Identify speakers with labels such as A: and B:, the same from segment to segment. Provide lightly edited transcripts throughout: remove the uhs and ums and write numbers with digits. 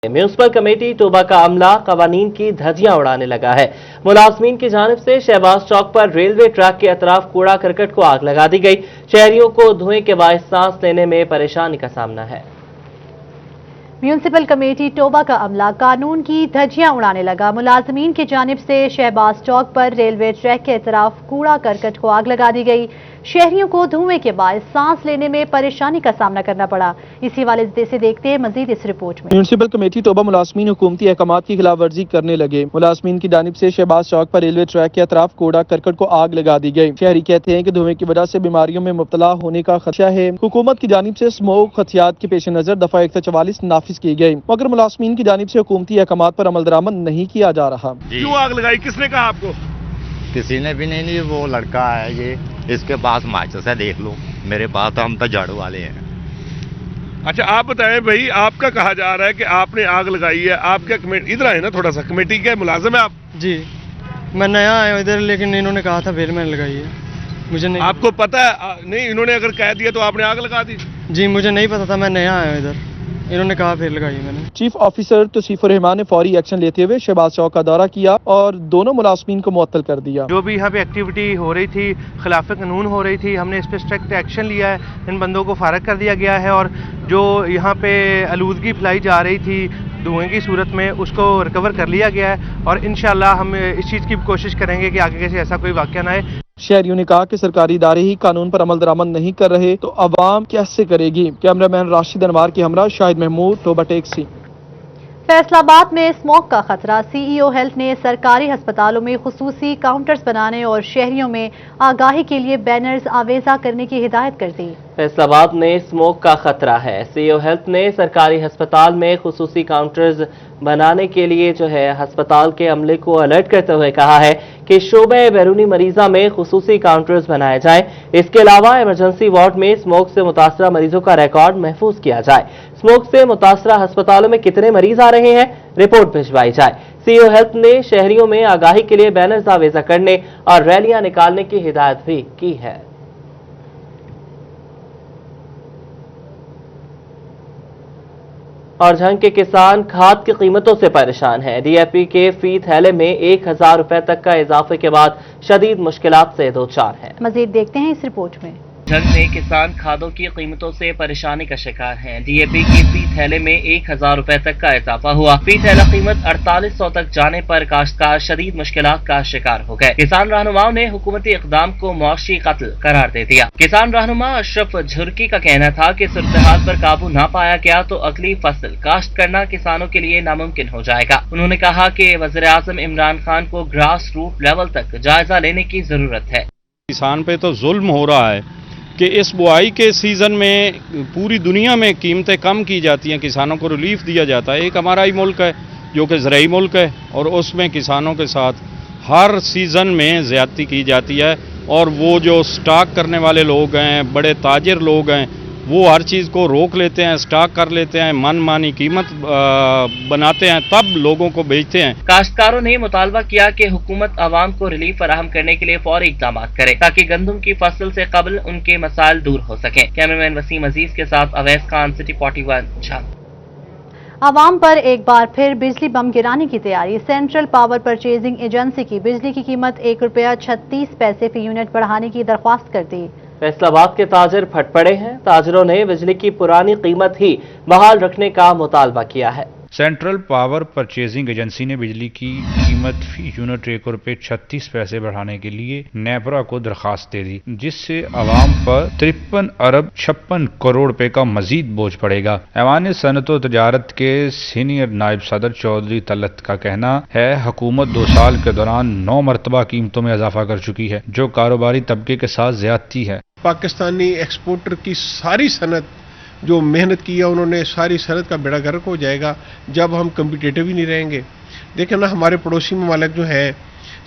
A: Municipal committee Toba का अमला कवानीन की धज्जियां उड़ाने लगा है। मुलाजमीन की जानिब से शहबाज चौक पर रेलवे ट्रैक के अतराफ कूड़ा करकट को आग लगा दी गई। शहरियों को धुएं के बायस सांस लेने में परेशानी का सामना है।
B: म्यूनिसिपल कमेटी टोबा का अमला कानून की धज्जियां उड़ाने लगा। मुलाजमीन की जानिब से शहबाज चौक पर रेलवे ट्रैक के अतराफ कूड़ा करकट को आग लगा दी गई। शहरियों को धुएं के बायस सांस लेने में परेशानी का सामना करना पड़ा। इसी वाले से देखते हैं मजीद इस रिपोर्ट में।
C: म्यूनिसिपल कमेटी टोबा मुलाजमीन हुकूमती अहकामात की खिलाफ वर्जी करने लगे। मुलाजमीन की जानिब से शहबाज चौक पर रेलवे ट्रैक के अतराफ कूड़ा करकट को आग लगा दी गई। शहरी कहते हैं कि धुएं की वजह से बीमारियों में मुब्तला होने का खदशा है। हुकूमत की जानिब से स्मोक खतियात के पेश नजर दफा 144 नाफिज की गई, मगर मुलाजमीन की जानिब से हुकूमती अहकामात पर अमल दरामद नहीं किया जा रहा।
D: क्यों आग लगाई, किसने कहा आपको?
E: किसी ने भी नहीं, वो लड़का है ये, इसके पास माचिस है, देख लो मेरे पास, तो हम तो झाड़ू वाले हैं।
D: अच्छा आप बताएं भाई, आपका कहा जा रहा है कि आपने आग लगाई है, आप क्या कमेटी इधर आए ना, थोड़ा सा कमेटी के मुलाजिम है आप?
F: जी मैं नया आया इधर, लेकिन इन्होंने कहा था फिर मैंने लगाई है, मुझे नहीं।
D: आपको पता है? नहीं, इन्होंने अगर कह दिया तो आपने आग लगा दी?
F: जी मुझे नहीं पता था, मैं नया आया इधर, इन्होंने कहा फिर लगाई मैंने।
C: चीफ ऑफिसर तौसीफुर रहमान ने फौरी एक्शन लेते हुए शहबाज चौक का दौरा किया और दोनों मुलाजमीन को मुअत्तल कर दिया।
G: जो भी यहाँ पे एक्टिविटी हो रही थी, खिलाफ कानून हो रही थी, हमने इस पर स्ट्रिक्ट एक्शन लिया है। इन बंदों को फारग कर दिया गया है और जो यहाँ पे आलूदगी फैलाई जा रही थी धुएं की सूरत में, उसको रिकवर कर लिया गया है और इंशाल्लाह हम इस चीज़ की कोशिश करेंगे कि आगे से ऐसा कोई वाक़या ना आए।
C: शहरियों ने कहा कि सरकारी इदारे ही कानून पर अमल दरामद नहीं कर रहे तो अवाम कैसे करेगी। कैमरामैन राशिद अनवार के हमरा शाहिद महमूद, टोबा टैक्सी।
B: फैसलाबाद में स्मोक का खतरा। सीईओ हेल्थ ने सरकारी अस्पतालों में खुसूसी काउंटर्स बनाने और शहरियों में आगाही के लिए बैनर्स आवेजा करने की हिदायत कर दी।
A: फैसलाबाद में स्मोक का खतरा है। सीईओ हेल्थ ने सरकारी अस्पताल में खुसूसी काउंटर्स बनाने के लिए अस्पताल के अमले को अलर्ट करते हुए कहा है कि शोबे बैरूनी मरीजा में खुसूसी काउंटर्स बनाए जाएं। इसके अलावा इमरजेंसी वार्ड में स्मोक से मुतासरा मरीजों का रिकॉर्ड महफूज किया जाए। स्मोक से मुतासरा अस्पतालों में कितने मरीज आ रहे हैं, रिपोर्ट भिजवाई जाए। सीईओ हेल्थ ने शहरियों में आगाही के लिए बैनर्स आवेजा करने और रैलियां निकालने की हिदायत भी की है। और झंग के किसान खाद की कीमतों से परेशान हैं। डीएपी के फी थैले में 1000 रुपए तक का इजाफे के बाद शदीद मुश्किलात से दो चार हैं।
B: मजीद देखते हैं इस रिपोर्ट में।
A: झंग में किसान खादों की कीमतों से परेशानी का शिकार हैं। डीएपी की फी थैले में 1000 रुपए तक का इजाफा हुआ। फी थैला कीमत 4800 तक जाने पर काश्तकार शदीद मुश्किलात का शिकार हो गए। किसान रहनुमाओं ने हुकूमती इकदाम को मौशी कत्ल करार दे दिया। किसान रहनुमा अशरफ झुरकी का कहना था कि सूरत-ए-हाल पर काबू न पाया गया तो अगली फसल काश्त करना किसानों के लिए नामुमकिन हो जाएगा। उन्होंने कहा कि वज़ीर-ए-आज़म इमरान खान को ग्रास रूट लेवल तक जायजा लेने की जरूरत है।
H: किसान पे तो जुल्म हो रहा है कि इस बुआई के सीज़न में पूरी दुनिया में कीमतें कम की जाती हैं, किसानों को रिलीफ दिया जाता है। एक हमारा ही मुल्क है जो कि ज़राई मुल्क है और उसमें किसानों के साथ हर सीज़न में ज़्यादती की जाती है और वो जो स्टॉक करने वाले लोग हैं, बड़े ताजिर लोग हैं, वो हर चीज़ को रोक लेते हैं, स्टॉक कर लेते हैं, मनमानी कीमत बनाते हैं, तब लोगों को बेचते हैं।
A: काश्तकारों ने मुतालबा किया कि हुकूमत आवाम को रिलीफ फराहम करने के लिए फौरी इक़दाम करे ताकि गंदम की फसल से कबल उनके मसाइल दूर हो सकें। कैमरामैन वसीम अजीज के साथ अवैस खान, सिटी 41 झंग।
B: आवाम पर एक बार फिर बिजली बम गिराने की तैयारी। सेंट्रल पावर परचेजिंग एजेंसी की बिजली की कीमत ₹1.36 फी यूनिट बढ़ाने की दरख्वास्त कर दी।
A: फैसलाबाद के ताजिर फट पड़े हैं। ताजिरों ने बिजली की पुरानी कीमत ही बहाल रखने का मुतालबा किया है।
I: सेंट्रल पावर परचेजिंग एजेंसी ने बिजली की कीमत फी यूनिट ₹1.36 बढ़ाने के लिए नेपरा को दरखास्त दे दी, जिससे आवाम पर 53 अरब 56 करोड़ रुपए का मजीद बोझ पड़ेगा। ऐवान सनत व तजारत के सीनियर नायब सदर चौधरी तलत का कहना है हुकूमत 2 साल के दौरान 9 मरतबा कीमतों में इजाफा कर चुकी है, जो कारोबारी तबके के साथ ज्यादती है।
D: पाकिस्तानी एक्सपोर्टर की सारी सनत जो मेहनत की है उन्होंने, सारी सनत का बेड़ा गर्क हो जाएगा जब हम कम्पिटिटिव ही नहीं रहेंगे। देखें ना, हमारे पड़ोसी ममालिक जो हैं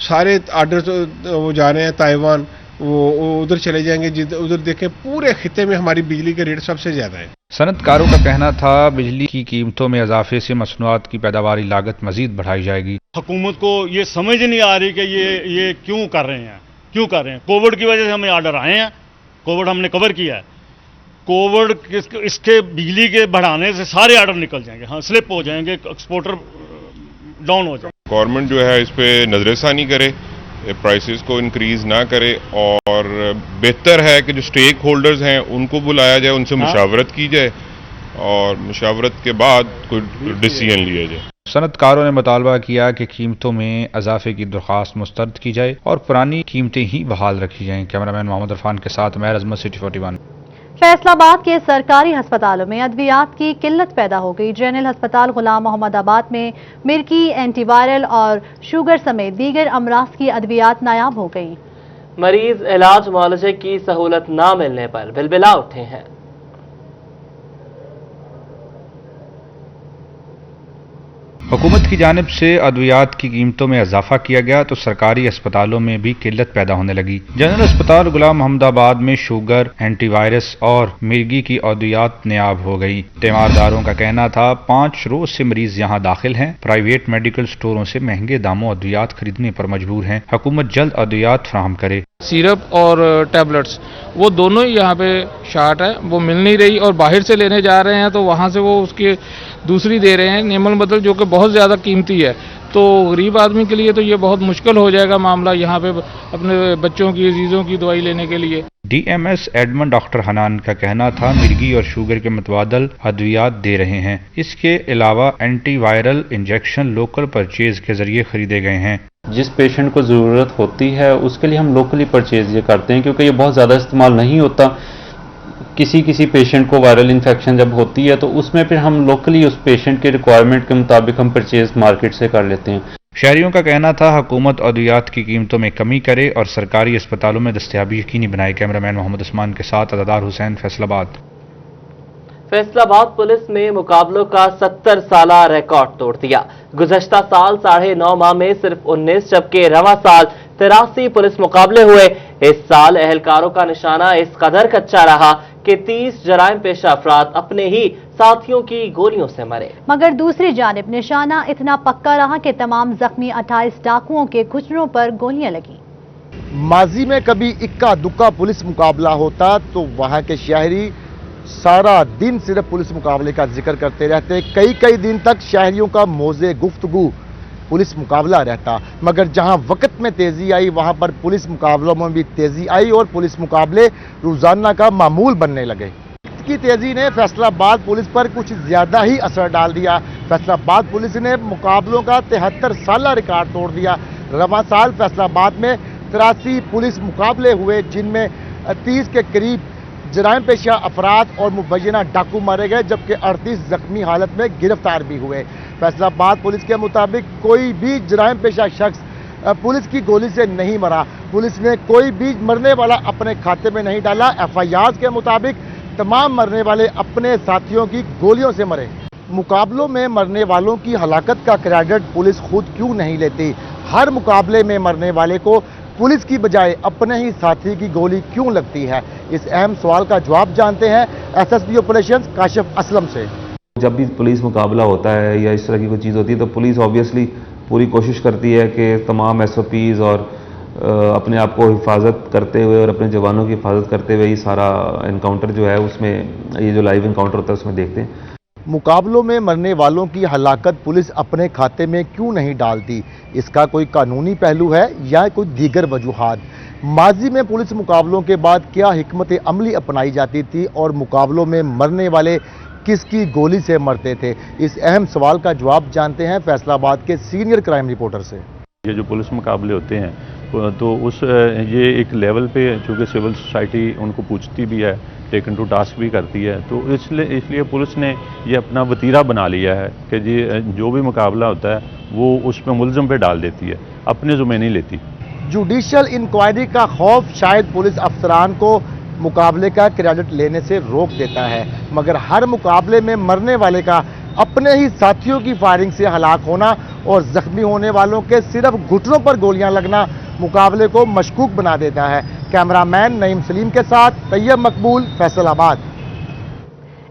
D: सारे आर्डर वो जा रहे हैं ताइवान, वो उधर चले जाएंगे। उधर देखें पूरे खिते में हमारी बिजली का रेट सबसे ज्यादा है।
I: सनतकारों का कहना था बिजली की कीमतों में इजाफे से मसनूआत की पैदावारी लागत मजीद बढ़ाई जाएगी।
H: हुकूमत को ये समझ नहीं आ रही कि ये क्यों कर रहे हैं। कोविड की वजह से हमें आर्डर आए हैं, कोविड हमने कवर किया है, कोविड इसके बिजली के बढ़ाने से सारे ऑर्डर निकल जाएंगे, हाँ स्लिप हो जाएंगे, एक्सपोर्टर डाउन हो जाएंगे।
J: गवर्नमेंट जो है इस पे नजरसानी करे, प्राइसेस को इंक्रीज ना करे, और बेहतर है कि जो स्टेक होल्डर्स हैं उनको बुलाया जाए, उनसे मुशावरत की जाए और मुशावरत के बाद कोई डिसीजन लिया जाए।
I: सनतकारों ने मुतालबा किया कि कीमतों में इजाफे की दरख्वास्त मुस्तरद की जाए और पुरानी कीमतें ही बहाल रखी जाएं। कैमरामैन मोहम्मद इरफान के साथ मैं अजमत, सिटी 41।
B: फैसलाबाद के सरकारी अस्पतालों में अद्वियात की किल्लत पैदा हो गई। जनरल अस्पताल गुलाम मोहम्मद आबाद में मिर्गी, एंटीवायरल और शुगर समेत दीगर अमराज की अद्वियात नायाब हो गई।
A: मरीज इलाज मुआलजे की सहूलत न मिलने पर बिलबिला उठे हैं।
I: हुकूमत की जानिब से अद्वियात की कीमतों में इजाफा किया गया तो सरकारी अस्पतालों में भी किल्लत पैदा होने लगी। जनरल अस्पताल गुलाम मोहम्मदाबाद में शुगर, एंटीवायरस और मिर्गी की अद्वियात नायाब हो गई। तीमारदारों का कहना था 5 रोज से मरीज यहाँ दाखिल हैं। प्राइवेट मेडिकल स्टोरों से महंगे दामों अद्वियात खरीदने पर मजबूर हैं। हुकूमत जल्द अद्वियात फराहम करे।
K: सिरप और टैबलेट्स वो दोनों ही यहाँ पे शार्ट है, वो मिल नहीं रही, और बाहर से लेने जा रहे हैं तो वहाँ से वो उसकी दूसरी दे रहे हैं नेमल बदल, जो कि बहुत ज़्यादा कीमती है। तो गरीब आदमी के लिए तो ये बहुत मुश्किल हो जाएगा मामला यहाँ पे अपने बच्चों की, अजीज़ों की दवाई लेने के लिए।
I: DMS एडमंड डॉक्टर हनान का कहना था मिर्गी और शुगर के मुतबादल अद्वियात दे रहे हैं। इसके अलावा एंटीवायरल इंजेक्शन लोकल परचेज के जरिए खरीदे गए हैं।
L: जिस पेशेंट को ज़रूरत होती है उसके लिए हम लोकली परचेज ये करते हैं, क्योंकि ये बहुत ज़्यादा इस्तेमाल नहीं होता। किसी पेशेंट को वायरल इन्फेक्शन जब होती है तो उसमें फिर हम लोकली उस पेशेंट के रिक्वायरमेंट के मुताबिक हम परचेज मार्केट से कर लेते हैं।
I: शहरियों का कहना था हुकूमत अद्वियात की कीमतों में कमी करे और सरकारी अस्पतालों में दस्तयाबी यकीनी बनाए। कैमरामैन मोहम्मद उस्मान के साथ अदादार हुसैन, फैसलाबाद।
A: फैसलाबाद पुलिस में मुकाबलों का 70 साला रिकॉर्ड तोड़ दिया। गुज़श्ता साल 9.5 माह में सिर्फ 19 जबकि रवां साल 83 पुलिस मुकाबले हुए। इस साल एहलकारों का निशाना इस कदर कच्चा रहा कि 30 जराइम पेशा अफराद अपने ही साथियों की गोलियों से मरे।
B: मगर दूसरी जानिब निशाना इतना पक्का रहा कि तमाम जख्मी 28 डाकुओं के घुटनों पर गोलियां लगी।
M: माजी में कभी इक्का दुक्का पुलिस मुकाबला होता तो वहां के शहरी सारा दिन सिर्फ पुलिस मुकाबले का जिक्र करते रहते। कई दिन तक शहरियों का मौजे गुफ्तगू पुलिस मुकाबला रहता। मगर जहां वक्त में तेजी आई वहां पर पुलिस मुकाबलों में भी तेजी आई और पुलिस मुकाबले रोजाना का मामूल बनने लगे। इसकी तेजी ने फैसलाबाद पुलिस पर कुछ ज्यादा ही असर डाल दिया। फैसलाबाद पुलिस ने मुकाबलों का 73 साला रिकॉर्ड तोड़ दिया। रवां साल फैसलाबाद में 83 पुलिस मुकाबले हुए, जिनमें 30 के करीब जराइम पेशा अफराद और मुबैना डाकू मारे गए, जबकि 38 जख्मी हालत में गिरफ्तार भी हुए। फैसलाबाद पुलिस के मुताबिक कोई भी जराइम पेशा शख्स पुलिस की गोली से नहीं मरा। पुलिस ने कोई भी मरने वाला अपने खाते में नहीं डाला। FIR के मुताबिक तमाम मरने वाले अपने साथियों की गोलियों से मरे। मुकाबलों में मरने वालों की हलाकत का क्रेडिट पुलिस खुद क्यों नहीं लेती? हर मुकाबले में मरने वाले को पुलिस की बजाय अपने ही साथी की गोली क्यों लगती है? इस अहम सवाल का जवाब जानते हैं SSP ऑपरेशंस काशिफ असलम से।
L: जब भी पुलिस मुकाबला होता है या इस तरह की कोई चीज़ होती है तो पुलिस ऑब्वियसली पूरी कोशिश करती है कि तमाम SOPs और अपने आप को हिफाजत करते हुए और अपने जवानों की हिफाजत करते हुए ये सारा इनकाउंटर जो है उसमें, ये जो लाइव इनकाउंटर होता है उसमें देखते हैं।
M: मुकाबलों में मरने वालों की हलाकत पुलिस अपने खाते में क्यों नहीं डालती? इसका कोई कानूनी पहलू है या कोई दीगर वजूहात? माजी में पुलिस मुकाबलों के बाद क्या हिकमत अमली अपनाई जाती थी और मुकाबलों में मरने वाले किसकी गोली से मरते थे? इस अहम सवाल का जवाब जानते हैं फैसलाबाद के सीनियर क्राइम रिपोर्टर से।
N: ये जो पुलिस मुकाबले होते हैं तो ये एक लेवल पे चूँकि सिविल सोसाइटी उनको पूछती भी है, टेकन टू टास्क भी करती है, तो इसलिए पुलिस ने ये अपना वतीरा बना लिया है कि जी जो भी मुकाबला होता है वो उस पर मुलज़म पे डाल देती है, अपने ज़ुम्मे नहीं लेती।
M: जुडिशल इंक्वायरी का खौफ शायद पुलिस अफसरान को मुकाबले का क्रेडिट लेने से रोक देता है, मगर हर मुकाबले में मरने वाले का अपने ही साथियों की फायरिंग से हलाक होना और जख्मी होने वालों के सिर्फ घुटनों पर गोलियां लगना मुकाबले को मशकूक बना देता है। कैमरामैन नईम सलीम के साथ तैयब मकबूल, फैसलाबाद।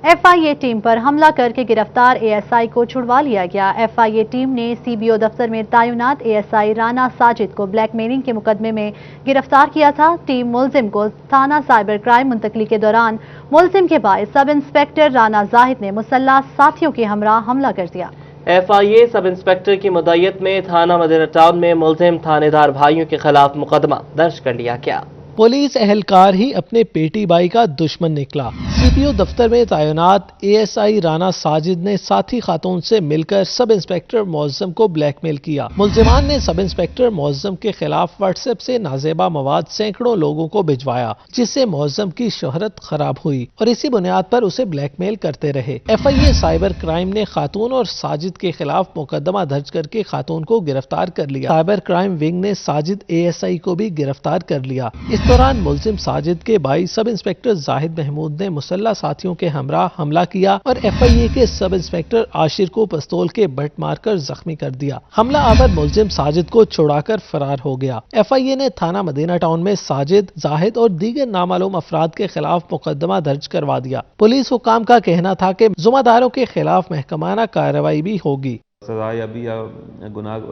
B: FIA टीम पर हमला करके गिरफ्तार ASI को छुड़वा लिया गया। FIA टीम ने CBO दफ्तर में तैनात ASI राना साजिद को ब्लैकमेलिंग के मुकदमे में गिरफ्तार किया था। टीम मुलजिम को थाना साइबर क्राइम मुंतकली के दौरान मुलजिम के भाई सब इंस्पेक्टर राना जाहिद ने मुसल्लह साथियों के हमरा हमला कर दिया।
A: FIA सब इंस्पेक्टर की मुद्दत में थाना मदीना टाउन में मुलजिम थानेदार भाइयों के खिलाफ मुकदमा दर्ज कर लिया गया।
O: पुलिस एहलकार ही अपने पेटी बाई का दुश्मन निकला। CPO दफ्तर में तैनात ASI राना साजिद ने साथी खातून से मिलकर सब इंस्पेक्टर मौज़म को ब्लैकमेल किया। मुलजिमान ने सब इंस्पेक्टर मौज़म के खिलाफ व्हाट्सएप से नाजेबा मवाद सैकड़ों लोगों को भिजवाया, जिससे मौज़म की शोहरत खराब हुई और इसी बुनियाद पर उसे ब्लैकमेल करते रहे। FIA साइबर क्राइम ने खातून और साजिद के खिलाफ मुकदमा दर्ज करके खातून को गिरफ्तार कर लिया। साइबर क्राइम विंग ने साजिद ASI को भी गिरफ्तार कर लिया। इस दौरान मुलजिम साजिद के भाई सब इंस्पेक्टर जाहिद महमूद ने मुसल्लह साथियों के हमरा हमला किया और FIA के सब इंस्पेक्टर आशिर को पिस्तौल के बट मारकर जख्मी कर दिया। हमला आवर मुलजिम साजिद को छुड़ाकर फरार हो गया। FIA ने थाना मदीना टाउन में साजिद, जाहिद और दीगर नामालूम अफराद के खिलाफ मुकदमा दर्ज करवा दिया। पुलिस हुकाम का कहना था कि जुम्मेदारों के खिलाफ महकमाना कार्रवाई भी होगी।
L: सजा या भी या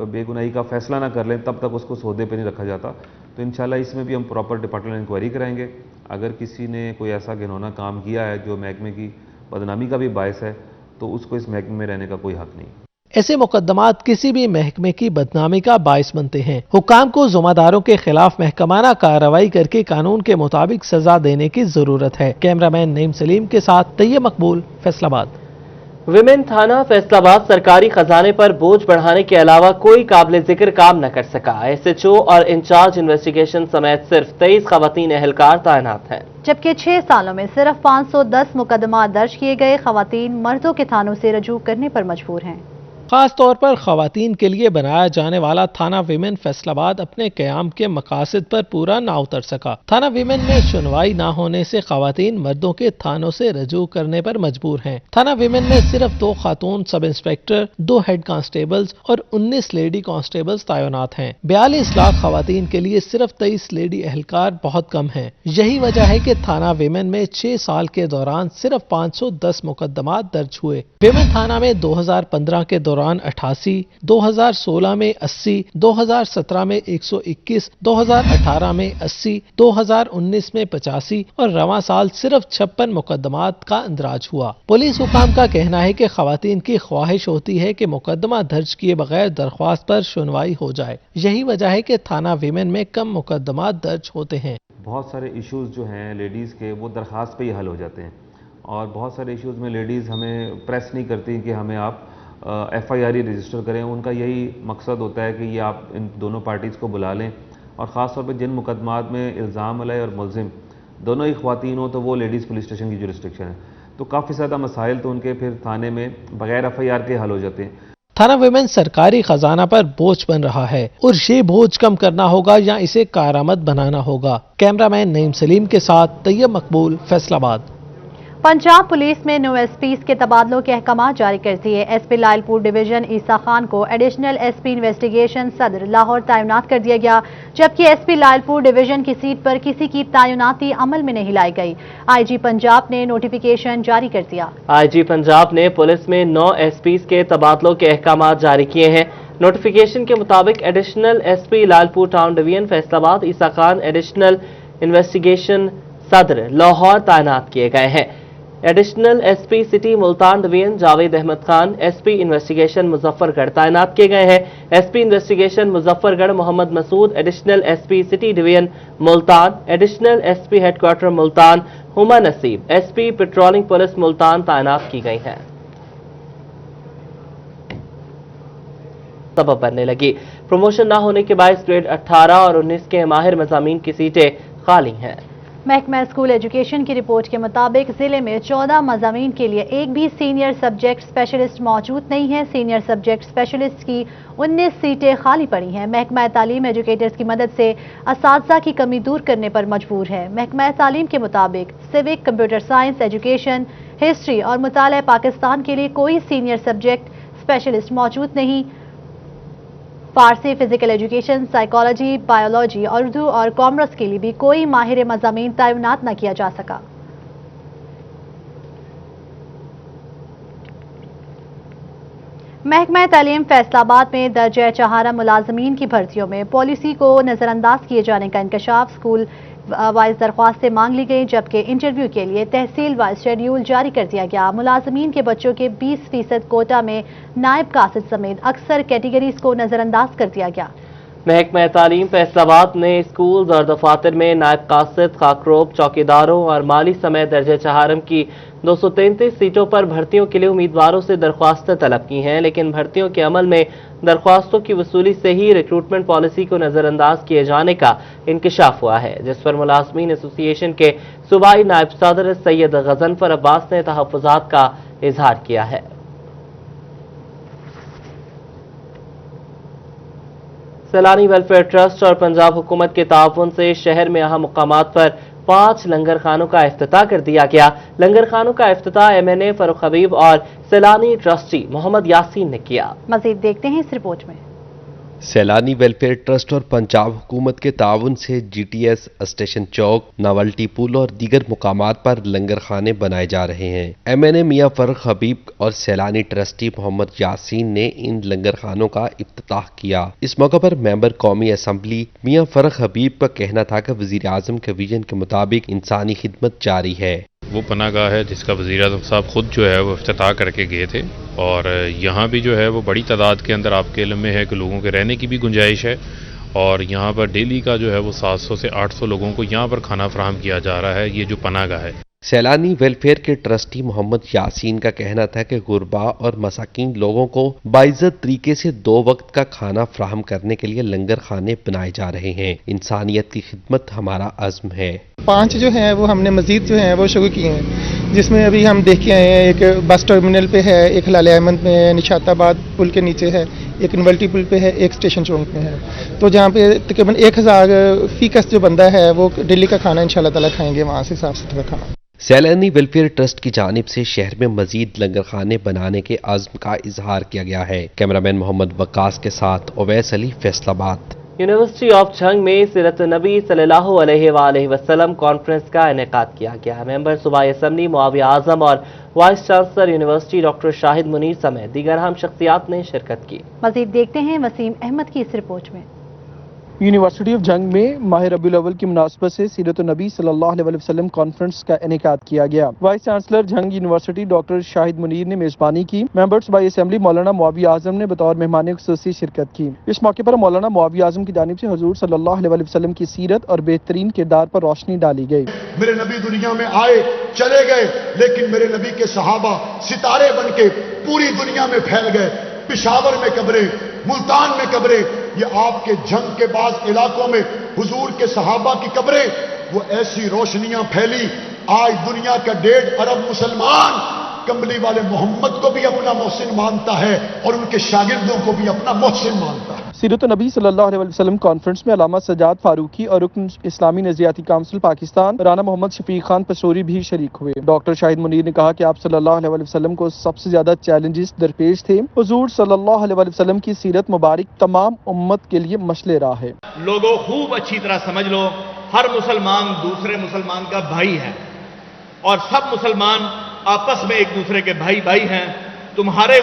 L: बेगुनाही का फैसला ना कर लें तब तक उसको सौदे पे नहीं रखा जाता। तो इंशाल्लाह इसमें भी हम प्रॉपर डिपार्टमेंट इंक्वायरी कराएंगे। अगर किसी ने कोई ऐसा घिनौना काम किया है जो महकमे की बदनामी का भी बायस है तो उसको इस महकमे में रहने का कोई हक नहीं।
O: ऐसे मुकदमात किसी भी महकमे की बदनामी का बायस बनते हैं। हुकाम को जुम्मेदारों के खिलाफ महकमाना कार्रवाई करके कानून के मुताबिक सजा देने की जरूरत है। कैमरामैन नईम सलीम के साथ तैयब मकबूल, फैसलाबाद।
A: विमेन थाना फैसलाबाद सरकारी खजाने पर बोझ बढ़ाने के अलावा कोई काबिल जिक्र काम न कर सका। SHO और इंचार्ज इन्वेस्टिगेशन समेत सिर्फ 23 खवातीन एहलकार तैनात हैं,
B: जबकि 6 सालों में सिर्फ 510 मुकदमा दर्ज किए गए। खवातीन मर्दों के थानों से रजू करने पर मजबूर हैं।
O: खास तौर पर खवातीन के लिए बनाया जाने वाला थाना विमेन फैसलाबाद अपने कयाम के मकासद पर पूरा ना उतर सका। थाना विमेन में सुनवाई ना होने से खवातीन मर्दों के थानों से रजू करने पर मजबूर हैं। थाना विमेन में सिर्फ 2 खातून सब इंस्पेक्टर, 2 हेड कांस्टेबल्स और 19 लेडी कांस्टेबल्स तैनात हैं। 42 लाख खवातीन के लिए सिर्फ 23 लेडी एहलकार बहुत कम हैं। यही वजह है कि थाना विमेन में 6 साल के दौरान सिर्फ 510 मुकदमा दर्ज हुए। विमेन थाना में 2015 के दौरान 88, 2016 में 80, 2017 में 121, 2018 में 80, 2019 में 85 और रवां साल सिर्फ 56 मुकदमात का इंदराज हुआ। पुलिस हुकाम का कहना है कि खवातीन की ख्वाहिश होती है कि मुकदमा दर्ज किए बगैर दरख्वास्त पर सुनवाई हो जाए। यही वजह है कि थाना विमेन में कम मुकदमा दर्ज होते हैं।
L: बहुत सारे इश्यूज जो हैं लेडीज़ के वो दरख्वास्त पे ही हल हो जाते हैं और बहुत सारे इश्यूज में लेडीज़ हमें प्रेस नहीं करती कि हमें आप FIR रजिस्टर करें। उनका यही मकसद होता है कि ये आप इन दोनों पार्टीज़ को बुला लें और ख़ास तौर पर जिन मुकदमात में इल्ज़ाम अलय और मुलजिम दोनों ही ख़वातीन हो तो वो लेडीज़ पुलिस स्टेशन की जुरिस्डिक्शन है। तो काफ़ी ज़्यादा मसाइल तो उनके फिर थाने में बगैर FIR के हल हो जाते हैं।
O: थाना विमेन सरकारी खजाना पर बोझ बन रहा है और ये बोझ कम करना होगा या इसे कारआमद बनाना होगा। कैमरामैन नईम सलीम के साथ तैयब मकबूल, फैसलाबाद।
B: पंजाब पुलिस में नो SPs के तबादलों के अहकाम जारी कर दिए। SP लालपुर डिवीजन ईसा खान को additional SP investigation Sadar Lahore तैनात कर दिया गया, जबकि SP लालपुर डिवीजन की सीट पर किसी की तैनाती अमल में नहीं लाई गई। IG पंजाब ने नोटिफिकेशन जारी कर दिया।
A: IG पंजाब ने पुलिस में 9 SPs के तबादलों के अहकाम जारी किए हैं। नोटिफिकेशन के मुताबिक additional SP Lalpur town division Faisalabad Isa Khan additional investigation Sadar Lahore तैनात किए गए हैं। Additional SP city Multan division Javed Ahmed Khan SP investigation Muzaffargarh तैनात किए गए हैं। SP investigation Muzaffargarh Mohammad Masood additional SP city division Multan, additional SP headquarter Multan Huma Naseeb SP patrolling police Multan तैनात की गई हैं। सबब बनने लगी। प्रमोशन न होने के बायस ग्रेड 18 और 19 के माहिर मज़ामीन की सीटें खाली हैं।
B: महकमा स्कूल एजुकेशन की रिपोर्ट के मुताबिक जिले में 14 मज़ामीन के लिए एक भी सीनियर सब्जेक्ट स्पेशलिस्ट मौजूद नहीं है। सीनियर सब्जेक्ट स्पेशलिस्ट की 19 सीटें खाली पड़ी हैं। महकमा तालीम एजुकेटर्स की मदद से असातिज़ा की कमी दूर करने पर मजबूर है। महकमा तालीम के मुताबिक civic, computer science, education, history और मुताला पाकिस्तान के लिए कोई सीनियर सब्जेक्ट स्पेशलिस्ट मौजूद नहीं। फारसी, फिजिकल एजुकेशन, साइकोलॉजी, बायोलॉजी और उर्दू और कॉमर्स के लिए भी कोई माहिर मज़ामीन तैनात न किया जा सका। محکمہ تعلیم فیصلاباد میں درجہ چہارم ملازمین کی بھرتیوں میں پالیسی کو نظر انداز کیے جانے کا انکشاف اسکول وائز درخواستیں مانگ لی گئیں، جبکہ انٹرویو کے لیے تحصیل وائز شیڈیول جاری کر دیا گیا۔ ملازمین کے بچوں کے 20% کوٹا میں نائب قاصد سمیت اکثر کیٹیگریز کو نظر انداز کر دیا گیا۔
A: محکمہ تعلیم فیصلاباد نے اسکولز اور دفاتر میں نائب قاصد، خاکروب، چوکیداروں اور مالی سمیت درجہ چہارم کی 233 سیٹوں پر بھرتیوں کے لیے امیدواروں سے درخواستیں طلب کی ہیں، لیکن بھرتیوں کے عمل میں درخواستوں کی وصولی سے ہی ریکروٹمنٹ پالیسی کو نظر انداز کیے جانے کا انکشاف ہوا ہے، جس پر ملازمین ایسوسی ایشن کے صوبائی نائب صدر سید غضنفر عباس نے تحفظات کا اظہار کیا ہے۔ سیلانی ویلفیئر ٹرسٹ اور پنجاب حکومت کے تعاون سے شہر میں اہم مقامات پر 5 لنگر خانوں کا افتتاح کر دیا گیا۔ لنگر خانوں کا افتتاح MNA فاروق حبیب اور سیلانی ٹرسٹی محمد یاسین نے کیا۔
B: مزید دیکھتے ہیں اس رپورٹ میں۔
P: سیلانی ویلفیئر ٹرسٹ اور پنجاب حکومت کے تعاون سے GTS اسٹیشن چوک، ناولٹی پل اور دیگر مقامات پر لنگر خانے بنائے جا رہے ہیں۔ MNA میاں فاروق حبیب اور سیلانی ٹرسٹی محمد یاسین نے ان لنگر خانوں کا افتتاح کیا۔ اس موقع پر ممبر قومی اسمبلی میاں فاروق حبیب کا کہنا تھا کہ وزیر اعظم کے ویژن کے مطابق انسانی خدمت جاری ہے۔
Q: وہ پناہ گاہ ہے جس کا وزیر اعظم صاحب خود جو ہے وہ افتتاح کر کے گئے تھے، اور یہاں بھی جو ہے وہ بڑی تعداد کے اندر آپ کے علم میں ہے کہ لوگوں کے رہنے کی بھی گنجائش ہے، اور یہاں پر ڈیلی کا جو ہے وہ 700 سے 800 لوگوں کو یہاں پر کھانا فراہم کیا جا رہا ہے، یہ جو پناہ گاہ ہے۔
P: سیلانی ویلفیئر کے ٹرسٹی محمد یاسین کا کہنا تھا کہ غربا اور مساکین لوگوں کو باعزت طریقے سے 2 وقت کا کھانا فراہم کرنے کے لیے لنگر خانے بنائے جا رہے ہیں۔ انسانیت کی خدمت ہمارا عزم ہے۔
R: 5 جو ہیں وہ ہم نے مزید جو ہیں وہ شروع کیے ہیں، جس میں ابھی ہم دیکھ کے آئے ہیں، ایک بس ٹرمینل پہ ہے، ایک ہلال احمد میں ہے، نشات آباد پل کے نیچے ہے، ایک نولٹی پل پہ ہے، ایک اسٹیشن چوک میں ہے، تو جہاں پہ تقریباً 1000 فی کس جو بندہ ہے وہ ڈیلی کا کھانا انشاءاللہ تعالیٰ کھائیں گے، وہاں سے صاف ستھرا کھانا۔
P: سیلانی ویلفیئر ٹرسٹ کی جانب سے شہر میں مزید لنگر خانے بنانے کے عزم کا اظہار کیا گیا ہے۔ کیمرامین محمد وقاص کے ساتھ اویس علی، فیصل آباد۔
A: یونیورسٹی آف جھنگ میں سیرت النبی صلی اللہ علیہ وآلہ وسلم کانفرنس کا انعقاد کیا گیا۔ ممبر صوبائی اسمبلی معاویہ اعظم اور vice chancellor university doctor Shahid Munir سمیت دیگر اہم شخصیات نے شرکت کی۔
B: مزید دیکھتے ہیں وسیم احمد کی اس رپورٹ میں۔
C: یونیورسٹی آف جھنگ میں ماہ ربیع الاول کی مناسبت سے سیرت النبی صلی اللہ علیہ وسلم کانفرنس کا انعقاد کیا گیا۔ Vice chancellor Jhang university doctor Shahid Munir نے میزبانی کی۔ ممبر صوبائی اسمبلی مولانا معاویہ اعظم نے بطور مہمان خصوصی شرکت کی۔ اس موقع پر مولانا معاویہ اعظم کی جانب سے حضور صلی اللہ علیہ وسلم کی سیرت اور بہترین کردار پر روشنی ڈالی گئی۔
S: میرے نبی دنیا میں آئے، چلے گئے، لیکن میرے نبی کے صحابہ ستارے بن کے پوری دنیا میں پھیل گئے۔ پشاور میں قبریں، ملتان میں قبریں، یہ آپ کے جنگ کے بعض علاقوں میں حضور کے صحابہ کی قبریں، وہ ایسی روشنیاں پھیلی، آج دنیا کا 1.5 ارب مسلمان کمبلی والے محمد کو بھی اپنا محسن مانتا ہے اور ان کے شاگردوں کو بھی اپنا محسن مانتا ہے۔
C: سیرت النبی صلی اللہ علیہ وسلم کانفرنس میں علامہ سجاد فاروقی اور رکن اسلامی نظریاتی کونسل پاکستان رانا محمد شفیق خان پسوری بھی شریک ہوئے۔ ڈاکٹر شاہد منیر نے کہا کہ آپ صلی اللہ علیہ وسلم کو سب سے زیادہ چیلنجز درپیش تھے۔ حضور صلی اللہ علیہ وسلم کی سیرت مبارک تمام امت کے لیے مشعل راہ ہے۔
T: لوگوں خوب اچھی طرح سمجھ لو، ہر مسلمان دوسرے مسلمان کا بھائی ہے، اور سب مسلمان آپس میں ایک دوسرے کے بھائی ہیں۔ تمہارے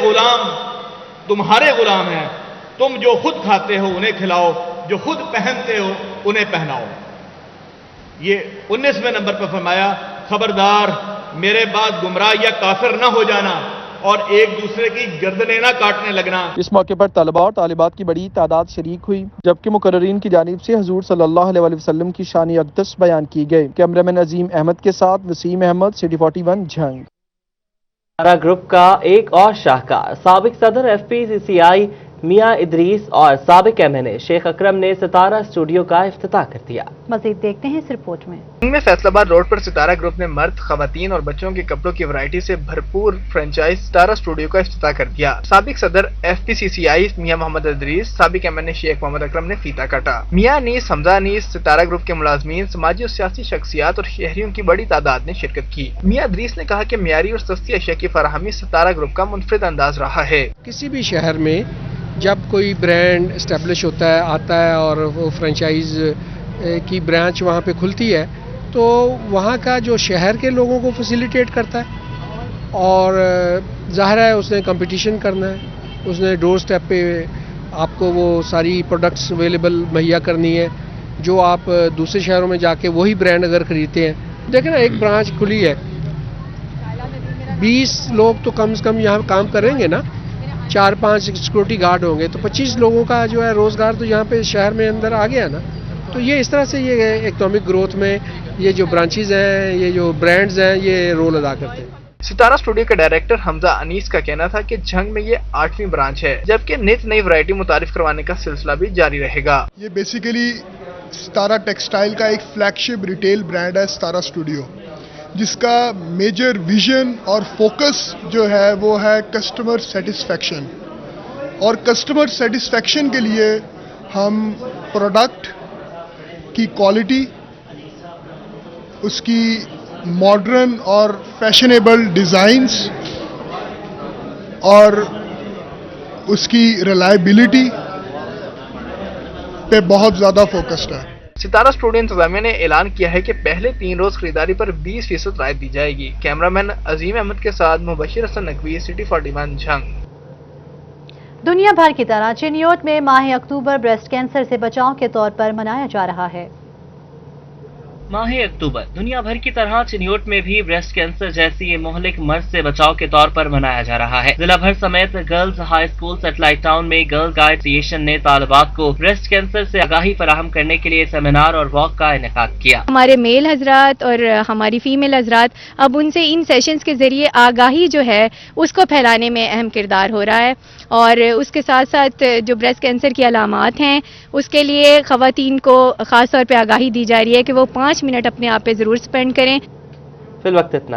T: غلام ہیں، تم جو خود کھاتے ہو انہیں کھلاؤ، جو خود پہنتے ہو انہیں پہناؤ۔ یہ 19ویں نمبر پر فرمایا، خبردار میرے بعد گمراہ یا کافر نہ ہو جانا اور ایک دوسرے کی گردنیں نہ کاٹنے لگنا۔
C: اس موقع پر طلباء اور طالبات کی بڑی تعداد شریک ہوئی، جبکہ مقررین کی جانب سے حضور صلی اللہ علیہ وسلم کی شان اقدس بیان کی گئی۔ کیمرامین عظیم احمد کے ساتھ وسیم احمد، سٹی 41 جھنگ۔
A: ستارہ گروپ کا ایک اور شاہکار سابق صدر FPCCI میاں ادریس اور سابق MNA شیخ اکرم نے ستارہ اسٹوڈیو کا افتتاح کر دیا۔
B: مزید دیکھتے ہیں اس رپورٹ میں۔
U: میں فیصل آباد روڈ پر ستارہ گروپ نے مرد، خواتین اور بچوں کے کپڑوں کی ورائٹی سے بھرپور فرنچائز ستارہ اسٹوڈیو کا افتتاح کر دیا۔ سابق صدر FPCCI میاں محمد ادریس، سابق MNA شیخ محمد اکرم نے فیتہ کاٹا۔ میاں انیس، حمزہ انیس، ستارہ گروپ کے ملازمین، سماجی اور سیاسی شخصیات اور شہریوں کی بڑی تعداد نے شرکت کی۔ میاں ادریس نے کہا کہ معیاری اور سستی اشیاء کی فراہمی ستارہ گروپ کا منفرد انداز رہا ہے۔
V: کسی بھی شہر میں جب کوئی برانڈ اسٹیبلش ہوتا ہے، آتا ہے اور وہ فرنچائز کی برانچ وہاں پہ کھلتی ہے، تو وہاں کا جو شہر کے لوگوں کو فیسیلیٹیٹ کرتا ہے، اور ظاہر ہے اس نے کمپٹیشن کرنا ہے، اس نے ڈور سٹیپ پہ آپ کو وہ ساری پروڈکٹس اویلیبل مہیا کرنی ہے جو آپ دوسرے شہروں میں جا کے وہی برانڈ اگر خریدتے ہیں. دیکھیں نا ایک برانچ کھلی ہے, 20 لوگ تو کم سے کم یہاں کام کریں گے نا, 4-5 سیکورٹی گارڈ ہوں گے, تو 25 لوگوں کا جو ہے روزگار تو یہاں پہ شہر میں اندر آ گیا نا. تو یہ اس طرح سے یہ اکنامک گروتھ میں یہ جو برانچز ہیں, یہ جو برانڈز ہیں, یہ رول ادا کرتے ہیں.
U: ستارہ اسٹوڈیو کے ڈائریکٹر حمزہ انیس کا کہنا تھا کہ جھنگ میں یہ 8ویں برانچ ہے, جبکہ نت نئی ورائٹی متعارف کروانے کا سلسلہ بھی جاری رہے گا.
E: یہ بیسیکلی ستارہ ٹیکسٹائل کا ایک فلیگ شپ ریٹیل برانڈ ہے ستارہ اسٹوڈیو, جس کا میجر ویژن اور فوکس جو ہے وہ ہے کسٹمر سیٹسفیکشن. اور کسٹمر سیٹسفیکشن کے لیے ہم پروڈکٹ کی کوالٹی, اس کی ماڈرن اور فیشنیبل ڈیزائنز اور اس کی ریلائبلٹی پہ بہت زیادہ فوکسڈ ہے.
U: ستارہ اسٹوڈیو انتظامیہ نے اعلان کیا ہے کہ پہلے 3 روز خریداری پر 20% رعایت دی جائے گی. کیمرامین عظیم احمد کے ساتھ مبشر حسن نقوی, سٹی 41 جھنگ.
B: دنیا بھر کی طرح چنیوٹ میں ماہ اکتوبر بریسٹ کینسر سے بچاؤ کے طور پر منایا جا رہا ہے.
A: ماہ اکتوبر دنیا بھر کی طرح چنیوٹ میں بھی بریسٹ کینسر جیسی یہ مہلک مرض سے بچاؤ کے طور پر منایا جا رہا ہے. ضلع بھر سمیت girls high school satellite town میں گرل گائیڈ ایسوسی نے طالبات کو بریسٹ کینسر سے آگاہی فراہم کرنے کے لیے سیمینار اور واک کا انعقاد کیا.
F: ہمارے میل حضرات اور ہماری فیمیل حضرات اب ان سے ان سیشنز کے ذریعے آگاہی جو ہے اس کو پھیلانے میں اہم کردار ہو رہا ہے, اور اس کے ساتھ ساتھ جو بریسٹ کینسر کی علامات ہیں اس کے لیے خواتین کو خاص طور پہ آگاہی دی جا رہی ہے کہ وہ 5 منٹ اپنے آپ پہ ضرور سپینڈ کریں.
A: فی الوقت اتنا ہے.